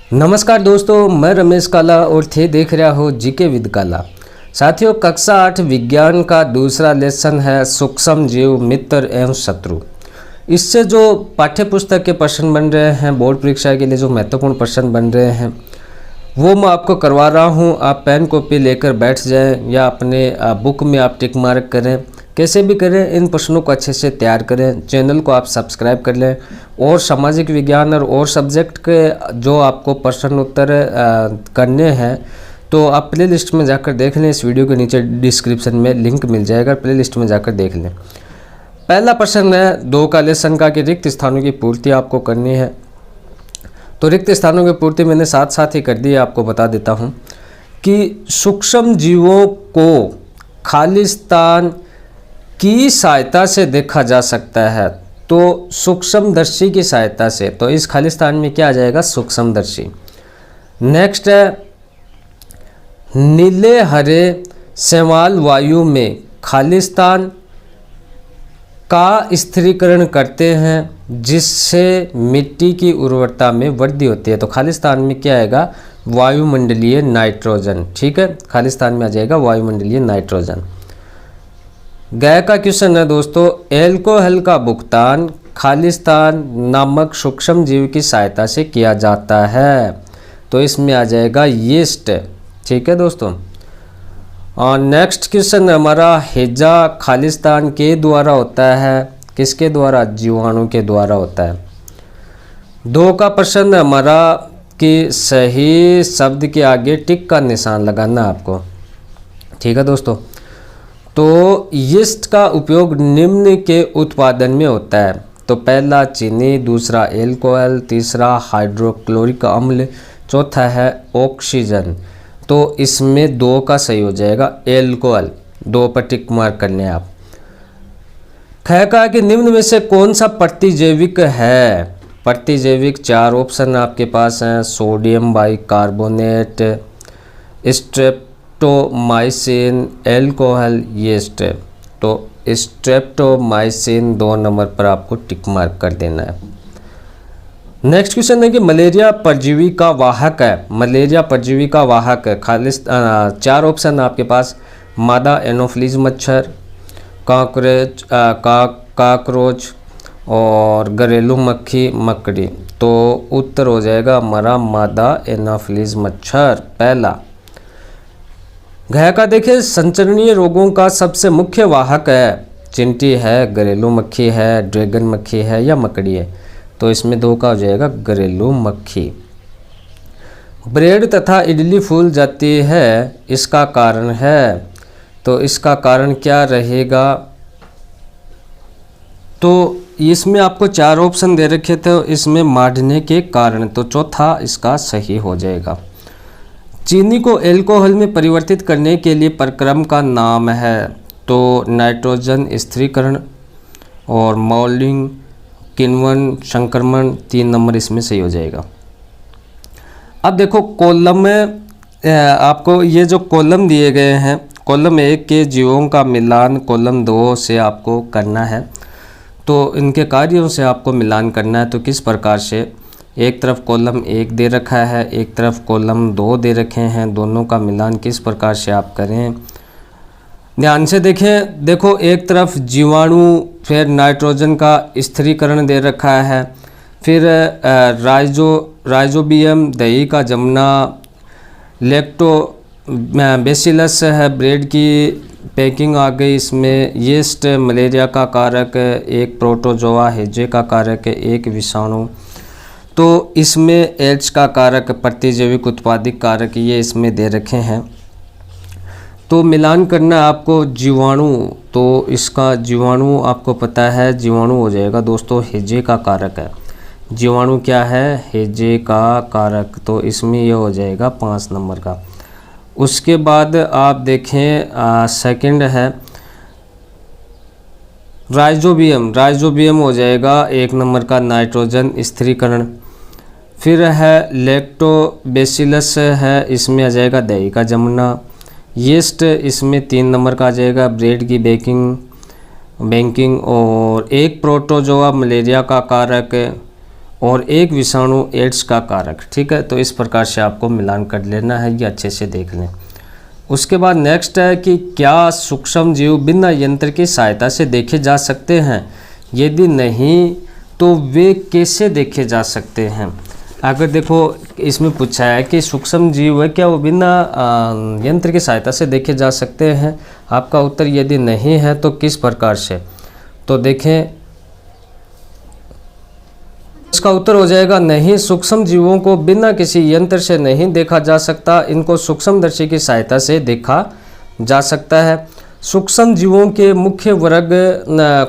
नमस्कार दोस्तों, मैं रमेश काला और थे देख रहा हो जीके विद काला। साथियों, कक्षा 8 विज्ञान का दूसरा लेसन है सूक्ष्म जीव, मित्र एवं शत्रु। इससे जो पाठ्य पुस्तक के प्रश्न बन रहे हैं, बोर्ड परीक्षा के लिए जो महत्वपूर्ण प्रश्न बन रहे हैं, वो मैं आपको करवा रहा हूँ। आप पेन कॉपी लेकर बैठ जाएं या अपने बुक में आप टिक मार्क करें, कैसे भी करें, इन प्रश्नों को अच्छे से तैयार करें। चैनल को आप सब्सक्राइब कर लें और सामाजिक विज्ञान और सब्जेक्ट के जो आपको प्रश्न उत्तर करने हैं तो आप प्ले लिस्ट में जाकर देख लें। इस वीडियो के नीचे डिस्क्रिप्शन में लिंक मिल जाएगा, प्ले लिस्ट में जाकर देख लें। पहला प्रश्न है 2 का लेसन का कि रिक्त स्थानों की पूर्ति आपको करनी है। तो रिक्त स्थानों की पूर्ति मैंने साथ साथ ही कर दी है, आपको बता देता हूँ कि सूक्ष्म जीवों को खाली स्थान की सहायता से देखा जा सकता है। तो सूक्ष्मदर्शी की सहायता से, तो इस खाली स्थान में क्या आ जाएगा? सूक्ष्मदर्शी। नेक्स्ट है नीले हरे शैवाल वायु में खाली स्थान का स्थिरीकरण करते हैं जिससे मिट्टी की उर्वरता में वृद्धि होती है। तो खाली स्थान में क्या आएगा? वायुमंडलीय नाइट्रोजन। ठीक है, खाली स्थान में आ जाएगा वायुमंडलीय नाइट्रोजन। गए का क्वेश्चन है दोस्तों, एल्कोहल का भुगतान खाली स्थान नामक सूक्ष्म जीव की सहायता से किया जाता है। तो इसमें आ जाएगा यीस्ट। ठीक है दोस्तों। और नेक्स्ट क्वेश्चन हमारा हैजा खाली स्थान के द्वारा होता है। किसके द्वारा? जीवाणु के द्वारा होता है। 2 का प्रश्न हमारा कि सही शब्द के आगे टिक का निशान लगाना आपको। ठीक है दोस्तों। तो यीस्ट का उपयोग निम्न के उत्पादन में होता है। तो पहला चीनी, दूसरा एल्कोहल, तीसरा हाइड्रोक्लोरिक अम्ल, चौथा है ऑक्सीजन। तो इसमें 2 का सही हो जाएगा एल्कोहल। 2 पर टिक मार्क कर लें आप। ख का कि निम्न में से कौन सा प्रतिजैविक है? प्रतिजैविक 4 ऑप्शन आपके पास हैं। Sodium bicarbonate, streptomycin, alcohol, yeast. तो स्ट्रेप्टोमाइसिन 2 नंबर पर आपको टिक मार्क कर देना है। नेक्स्ट क्वेश्चन है कि मलेरिया परजीवी का वाहक है। मलेरिया परजीवी का वाहक है। खाली 4 ऑप्शन आपके पास। मादा एनोफिलीज मच्छर, काकरोच और घरेलू मक्खी मकड़ी। तो उत्तर हो जाएगा हमारा मादा एनोफिलीज मच्छर पहला। घ का देखिए संचरणीय रोगों का सबसे मुख्य वाहक है। चिंटी है, घरेलू मक्खी है, ड्रैगन मक्खी है या मकड़ी है। तो इसमें 2 का हो जाएगा घरेलू मक्खी। ब्रेड तथा इडली फूल जाती है, इसका कारण है। तो इसका कारण क्या रहेगा? तो इसमें आपको 4 ऑप्शन दे रखे थे, इसमें माढ़ने के कारण। तो चौथा इसका सही हो जाएगा। चीनी को एल्कोहल में परिवर्तित करने के लिए प्रक्रम का नाम है। तो नाइट्रोजन स्थिरीकरण और मॉल्डिंग, किण्वन, संक्रमण। 3 नंबर इसमें सही हो जाएगा। अब देखो कॉलम में आपको ये जो कॉलम दिए गए हैं, कॉलम 1 के जीवों का मिलान कॉलम 2 से आपको करना है। तो इनके कार्यों से आपको मिलान करना है। तो किस प्रकार से? एक तरफ कॉलम 1 दे रखा है, एक तरफ कॉलम 2 दे रखे हैं। दोनों का मिलान किस प्रकार से आप करें, ध्यान से देखें। देखो एक तरफ जीवाणु, फिर नाइट्रोजन का स्थिरीकरण दे रखा है, फिर राइजोबियम दही का जमना, लैक्टोबैसिलस है, ब्रेड की पैकिंग आ गई इसमें, यीस्ट मलेरिया का कारक, एक प्रोटोजोआ हैजे का कारक, एक विषाणु। तो इसमें एच का कारक, प्रतिजैविक उत्पादिक कारक, ये इसमें दे रखे हैं। तो मिलान करना आपको जीवाणु। तो इसका जीवाणु आपको पता है, जीवाणु हो जाएगा दोस्तों हैजे का कारक है। जीवाणु क्या है? हैजे का कारक। तो इसमें ये हो जाएगा 5 नंबर का। उसके बाद आप देखें सेकंड है राइजोबियम। राइजोबियम हो जाएगा 1 नंबर का नाइट्रोजन स्थिरीकरण। फिर है लैक्टोबैसिलस है, इसमें आ जाएगा दही का जमना। यीस्ट इसमें 3 नंबर का आ जाएगा, ब्रेड की बैंकिंग। और एक प्रोटोजोआ मलेरिया का कारक और एक विषाणु एड्स का कारक। ठीक है, तो इस प्रकार से आपको मिलान कर लेना है, ये अच्छे से देख लें। उसके बाद नेक्स्ट है कि क्या सूक्ष्म जीव बिना यंत्र की सहायता से देखे जा सकते हैं, यदि नहीं तो वे कैसे देखे जा सकते हैं। अगर देखो इसमें पूछा है कि सूक्ष्म जीव है क्या वो बिना यंत्र की सहायता से देखे जा सकते हैं, आपका उत्तर यदि नहीं है तो किस प्रकार से। तो देखें इसका उत्तर हो जाएगा नहीं, सूक्ष्म जीवों को बिना किसी यंत्र से नहीं देखा जा सकता, इनको सूक्ष्मदर्शी की सहायता से देखा जा सकता है। सूक्ष्म जीवों के मुख्य वर्ग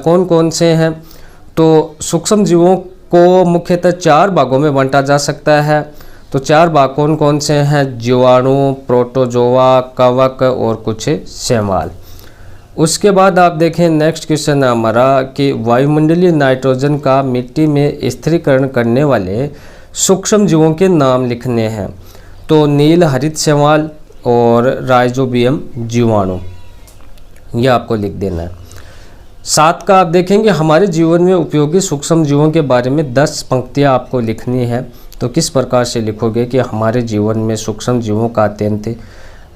कौन कौन से हैं, तो सूक्ष्म जीवों को मुख्यतः 4 भागों में बांटा जा सकता है। तो 4 भाग कौन कौन से हैं, जीवाणु, प्रोटोजोआ, कवक और कुछ शैवाल। उसके बाद आप देखें नेक्स्ट क्वेश्चन है हमारा कि वायुमंडलीय नाइट्रोजन का मिट्टी में स्थिरीकरण करने वाले सूक्ष्म जीवों के नाम लिखने हैं। तो नील हरित शैवाल और राइजोबियम जीवाणु, यह आपको लिख देना है। 7 का आप देखेंगे हमारे जीवन में उपयोगी सूक्ष्म जीवों के बारे में 10 पंक्तियाँ आपको लिखनी है। तो किस प्रकार से लिखोगे कि हमारे जीवन में सूक्ष्म जीवों का अत्यंत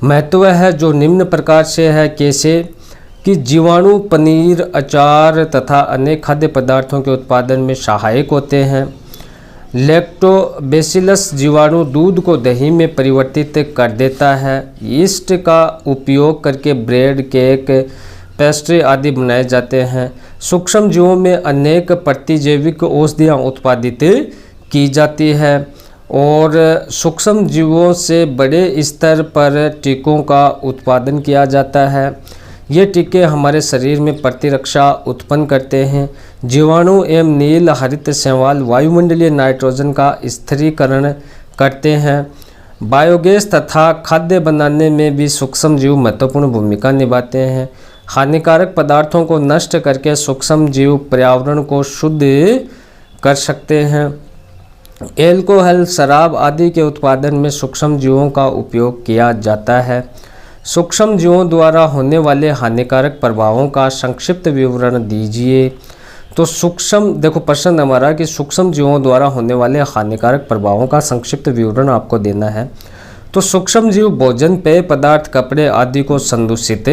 महत्व है, जो निम्न प्रकार से है। कैसे कि जीवाणु पनीर, अचार तथा अनेक खाद्य पदार्थों के उत्पादन में सहायक होते हैं। लैक्टोबैसिलस जीवाणु दूध को दही में परिवर्तित कर देता है। यीस्ट का उपयोग करके ब्रेड, केक, पेस्ट्री आदि बनाए जाते हैं। सूक्ष्म जीवों में अनेक प्रतिजैविक औषधियाँ उत्पादित की जाती है और सूक्ष्म जीवों से बड़े स्तर पर टीकों का उत्पादन किया जाता है। ये टीके हमारे शरीर में प्रतिरक्षा उत्पन्न करते हैं। जीवाणु एवं नील हरित शैवाल वायुमंडलीय नाइट्रोजन का स्थिरीकरण करते हैं। बायोगैस तथा खाद्य बनाने में भी सूक्ष्म जीव महत्वपूर्ण भूमिका निभाते हैं। हानिकारक पदार्थों को नष्ट करके सूक्ष्म जीव पर्यावरण को शुद्ध कर सकते हैं। एल्कोहल, शराब आदि के उत्पादन में सूक्ष्म जीवों का उपयोग किया जाता है। सूक्ष्म जीवों द्वारा होने वाले हानिकारक प्रभावों का संक्षिप्त विवरण दीजिए। तो सूक्ष्म देखो प्रश्न हमारा कि सूक्ष्म जीवों द्वारा होने वाले हानिकारक प्रभावों का संक्षिप्त विवरण आपको देना है। तो सूक्ष्म जीव भोजन, पेय पदार्थ, कपड़े आदि को संदूषित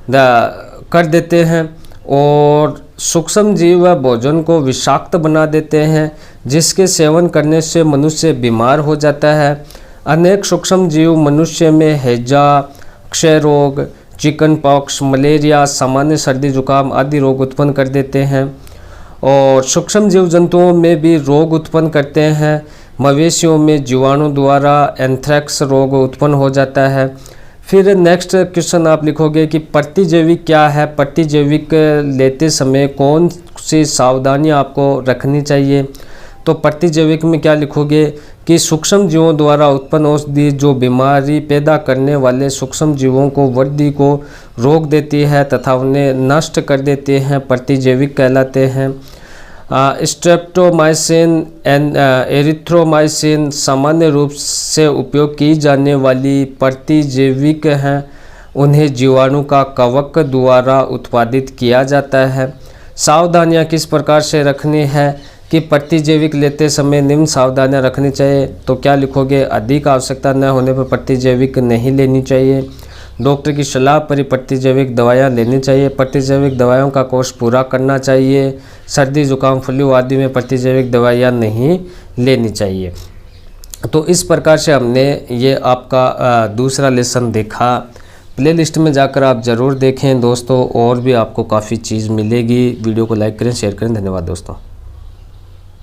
कर देते हैं और सूक्ष्म जीव भोजन को विषाक्त बना देते हैं, जिसके सेवन करने से मनुष्य बीमार हो जाता है। अनेक सूक्ष्म जीव मनुष्य में हैजा, क्षय रोग, चिकन पॉक्स, मलेरिया, सामान्य सर्दी जुकाम आदि रोग उत्पन्न कर देते हैं और सूक्ष्म जीव जंतुओं में भी रोग उत्पन्न करते हैं। मवेशियों में जीवाणु द्वारा एंथ्रेक्स रोग उत्पन्न हो जाता है। फिर नेक्स्ट क्वेश्चन आप लिखोगे कि प्रतिजैविक क्या है। प्रतिजैविक लेते समय कौन सी सावधानियां आपको रखनी चाहिए। तो प्रतिजैविक में क्या लिखोगे कि सूक्ष्म जीवों द्वारा उत्पन्न औषधि जो बीमारी पैदा करने वाले सूक्ष्म जीवों को वृद्धि को रोक देती है तथा उन्हें नष्ट कर देते हैं, प्रतिजैविक कहलाते हैं। स्ट्रेप्टोमाइसिन एंड एरिथ्रोमाइसिन सामान्य रूप से उपयोग की जाने वाली प्रतिजैविक हैं। उन्हें जीवाणु का कवक द्वारा उत्पादित किया जाता है। सावधानियां किस प्रकार से रखनी है कि प्रतिजैविक लेते समय निम्न सावधानियां रखनी चाहिए। तो क्या लिखोगे, अधिक आवश्यकता न होने पर प्रतिजैविक नहीं लेनी चाहिए। डॉक्टर की सलाह पर ही प्रतिजैविक दवाइयाँ लेनी चाहिए। प्रतिजैविक दवाइयों का कोर्स पूरा करना चाहिए। सर्दी जुकाम फ्लू आदि में प्रतिजैविक दवाइयाँ नहीं लेनी चाहिए। तो इस प्रकार से हमने ये आपका दूसरा लेसन देखा। प्लेलिस्ट में जाकर आप ज़रूर देखें दोस्तों, और भी आपको काफ़ी चीज़ मिलेगी। वीडियो को लाइक करें, शेयर करें। धन्यवाद दोस्तों।